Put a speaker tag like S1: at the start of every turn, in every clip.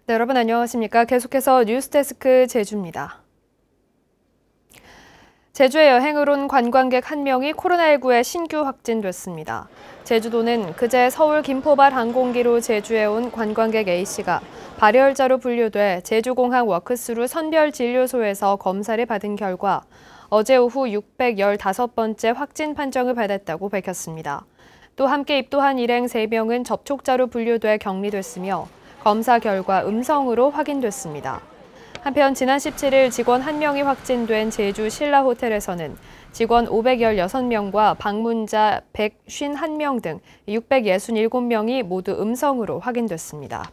S1: 네, 여러분 안녕하십니까? 계속해서 뉴스데스크 제주입니다. 제주에 여행을 온 관광객 1명이 코로나19에 신규 확진됐습니다. 제주도는 그제 서울 김포발 항공기로 제주에 온 관광객 A씨가 발열자로 분류돼 제주공항 워크스루 선별진료소에서 검사를 받은 결과 어제 오후 615번째 확진 판정을 받았다고 밝혔습니다. 또 함께 입도한 일행 3명은 접촉자로 분류돼 격리됐으며 검사 결과 음성으로 확인됐습니다. 한편 지난 17일 직원 1명이 확진된 제주 신라호텔에서는 직원 516명과 방문자 151명 등 667명이 모두 음성으로 확인됐습니다.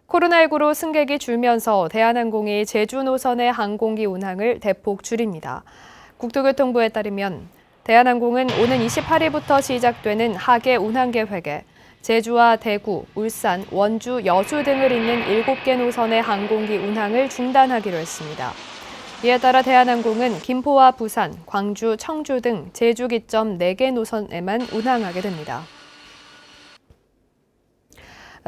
S1: 코로나19로 승객이 줄면서 대한항공이 제주 노선의 항공기 운항을 대폭 줄입니다. 국토교통부에 따르면 대한항공은 오는 28일부터 시작되는 하계 운항 계획에 제주와 대구, 울산, 원주, 여수 등을 잇는 7개 노선의 항공기 운항을 중단하기로 했습니다. 이에 따라 대한항공은 김포와 부산, 광주, 청주 등 제주 기점 4개 노선에만 운항하게 됩니다.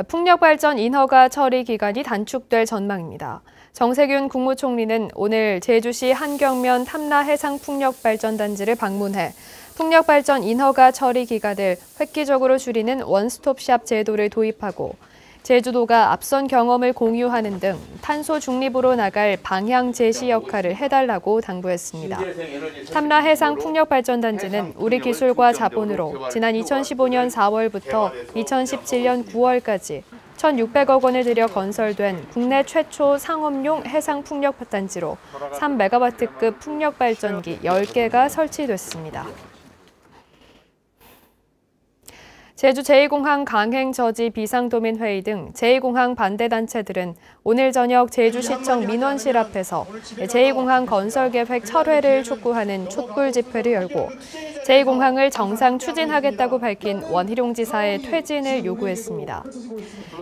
S1: 풍력발전 인허가 처리 기간이 단축될 전망입니다. 정세균 국무총리는 오늘 제주시 한경면 탐라해상풍력발전단지를 방문해 풍력발전 인허가 처리 기간을 획기적으로 줄이는 원스톱샵 제도를 도입하고 제주도가 앞선 경험을 공유하는 등 탄소 중립으로 나갈 방향 제시 역할을 해달라고 당부했습니다. 탐라해상풍력발전단지는 우리 기술과 자본으로 지난 2015년 4월부터 2017년 9월까지 1,600억 원을 들여 건설된 국내 최초 상업용 해상풍력단지로 3메가와트급 풍력발전기 10개가 설치됐습니다. 제주 제2공항 강행 저지 비상도민회의 등 제2공항 반대단체들은 오늘 저녁 제주시청 민원실 앞에서 제2공항 건설계획 철회를 촉구하는 촛불 집회를 열고 제2공항을 정상 추진하겠다고 밝힌 원희룡 지사의 퇴진을 요구했습니다.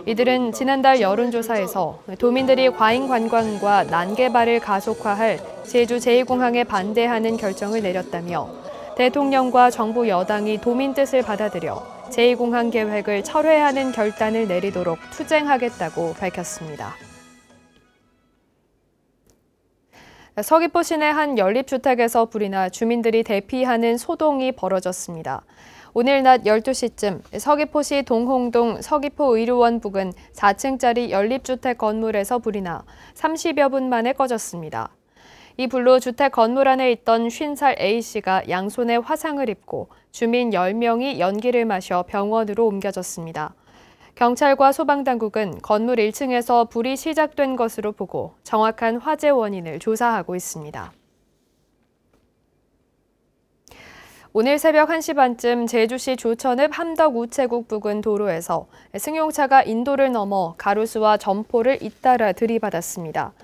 S1: 이들은 지난달 여론조사에서 도민들이 과잉 관광과 난개발을 가속화할 제주 제2공항에 반대하는 결정을 내렸다며 대통령과 정부 여당이 도민 뜻을 받아들여 제2공항 계획을 철회하는 결단을 내리도록 투쟁하겠다고 밝혔습니다. 서귀포 시내 한 연립주택에서 불이 나 주민들이 대피하는 소동이 벌어졌습니다. 오늘 낮 12시쯤 서귀포시 동홍동 서귀포의료원 부근 4층짜리 연립주택 건물에서 불이 나 30여 분 만에 꺼졌습니다. 이 불로 주택 건물 안에 있던 50살 A씨가 양손에 화상을 입고 주민 10명이 연기를 마셔 병원으로 옮겨졌습니다. 경찰과 소방당국은 건물 1층에서 불이 시작된 것으로 보고 정확한 화재 원인을 조사하고 있습니다. 오늘 새벽 1시 반쯤 제주시 조천읍 함덕우체국 부근 도로에서 승용차가 인도를 넘어 가로수와 점포를 잇따라 들이받았습니다.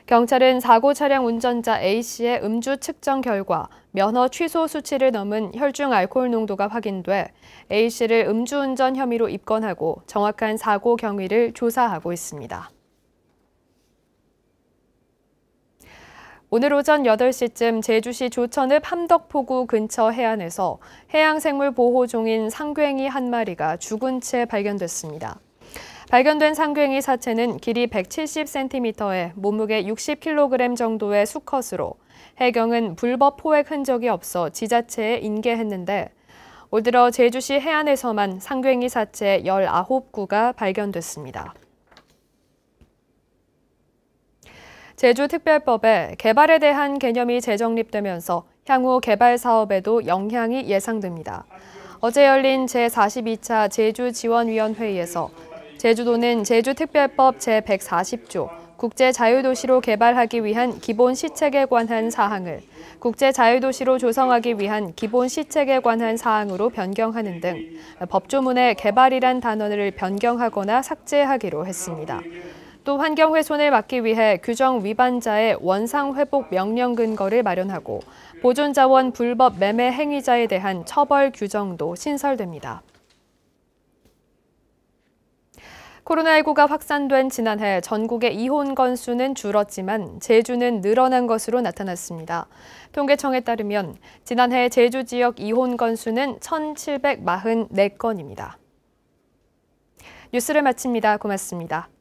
S1: 경찰은 사고 차량 운전자 A씨의 음주 측정 결과 면허 취소 수치를 넘은 혈중 알코올 농도가 확인돼 A씨를 음주운전 혐의로 입건하고 정확한 사고 경위를 조사하고 있습니다. 오늘 오전 8시쯤 제주시 조천읍 함덕포구 근처 해안에서 해양생물보호종인 상괭이 한 마리가 죽은 채 발견됐습니다. 발견된 상괭이 사체는 길이 170cm에 몸무게 60kg 정도의 수컷으로 해경은 불법 포획 흔적이 없어 지자체에 인계했는데 올 들어 제주시 해안에서만 상괭이 사체 19구가 발견됐습니다. 제주특별법에 개발에 대한 개념이 재정립되면서 향후 개발 사업에도 영향이 예상됩니다. 어제 열린 제42차 제주지원위원회의에서 제주도는 제주특별법 제140조 국제자유도시로 개발하기 위한 기본 시책에 관한 사항을 국제자유도시로 조성하기 위한 기본 시책에 관한 사항으로 변경하는 등 법조문에 개발이란 단어를 변경하거나 삭제하기로 했습니다. 또 환경훼손을 막기 위해 규정 위반자의 원상회복 명령 근거를 마련하고 보존자원 불법 매매 행위자에 대한 처벌 규정도 신설됩니다. 코로나19가 확산된 지난해 전국의 이혼 건수는 줄었지만 제주는 늘어난 것으로 나타났습니다. 통계청에 따르면 지난해 제주 지역 이혼 건수는 1,744건입니다. 뉴스를 마칩니다. 고맙습니다.